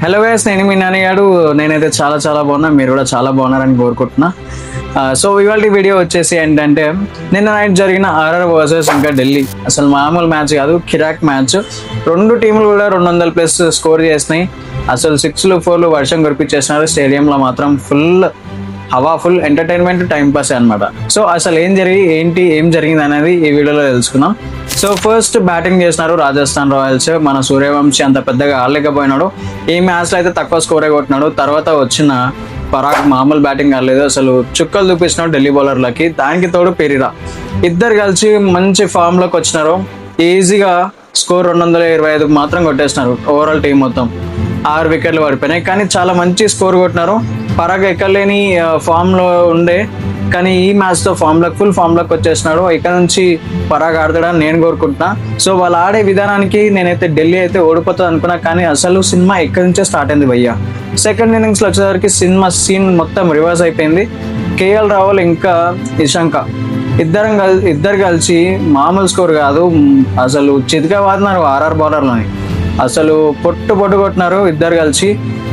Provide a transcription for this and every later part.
Hello guys, నేను మీ నాన్నగాడు. నేనైతే చాలా చాలా బాగున్నా, మీరు కూడా చాలా బాగున్నారని కోరుకుంటున్నా. సో ఇవాళ వీడియో వచ్చేసి ఏంటంటే, నిన్న నైట్ జరిగిన ఆర్ఆర్ వర్సెస్ ఇంకా ఢిల్లీ అసలు మామూలు మ్యాచ్ కాదు, కిరాక్ మ్యాచ్. రెండు టీంలు కూడా 200+ స్కోర్ చేసినాయి. అసలు 6లు 4లు వర్షం కురిపించేసినారు. స్టేడియంలో మాత్రం ఫుల్ ఎంటర్టైన్మెంట్, టైం పాస్ అనమాట. సో అసలు ఏం జరిగింది అనేది ఈ వీడియోలో తెలుసుకుందాం. సో ఫస్ట్ బ్యాటింగ్ చేసినారు రాజస్థాన్ రాయల్స్. మన సూర్యవంశీ అంత పెద్దగా ఆడలేకపోయినాడు. ఈ మ్యాచ్లో అయితే తక్కువ స్కోరే కొట్టినాడు. తర్వాత వచ్చిన పరాగ్ మామూలు బ్యాటింగ్ ఆడలేదు, అసలు చుక్కలు చూపించినాడు ఢిల్లీ బౌలర్లకి. దానికి తోడు పెరీరా, ఇద్దరు కలిసి మంచి ఫామ్లోకి వచ్చినారు. ఈజీగా స్కోర్ 225 మాత్రం కొట్టేసినారు. ఓవరాల్ టీం మొత్తం 6 వికెట్లు పడిపోయినాయి, కానీ చాలా మంచి స్కోర్ కొట్టినారు. పరాగ్ ఎక్కలేని ఫామ్లో ఉండే, కానీ ఈ మ్యాచ్తో ఫుల్ ఫామ్లోకి వచ్చేసినాడు. ఇక్కడ నుంచి పరాగ్ ఆడతాడని నేను కోరుకుంటున్నా. సో వాళ్ళు ఆడే విధానానికి నేనైతే ఢిల్లీ అయితే ఓడిపోతుంది అనుకున్నా, కానీ అసలు సినిమా ఎక్కడి నుంచే స్టార్ట్ అయింది భయ్య. సెకండ్ ఇన్నింగ్స్లో వచ్చేసరికి సీన్ మొత్తం రివర్స్ అయిపోయింది. కేఎల్ రాహుల్ ఇంకా ఇషాంక ఇద్దరు కలిసి మామూలు స్కోర్ కాదు, అసలు చితిగా వాడినారు ఆర్ఆర్ బౌలర్లని. అసలు పొట్టు కొట్టినారు ఇద్దరు కలిసి.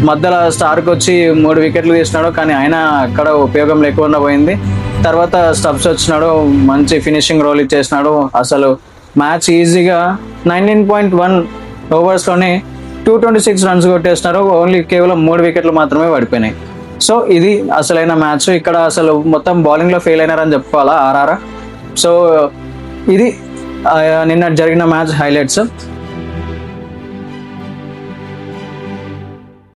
మధ్యలో స్టార్కి వచ్చి 3 వికెట్లు తీసినాడు, కానీ ఆయన అక్కడ ఉపయోగం లేకుండా పోయింది. తర్వాత స్టబ్స్ వచ్చినాడు, మంచి ఫినిషింగ్ రోల్ ఇచ్చేసినాడు. అసలు మ్యాచ్ ఈజీగా 19.1 ఓవర్స్లోనే 226 రన్స్ కొట్టేసినారు. కేవలం 3 వికెట్లు మాత్రమే పడిపోయినాయి. సో ఇది అసలైన మ్యాచ్. ఇక్కడ అసలు మొత్తం బౌలింగ్లో ఫెయిల్ అయినారని చెప్పుకోవాలా ఆర్ఆర్. సో ఇది నిన్న జరిగిన మ్యాచ్ హైలైట్స్.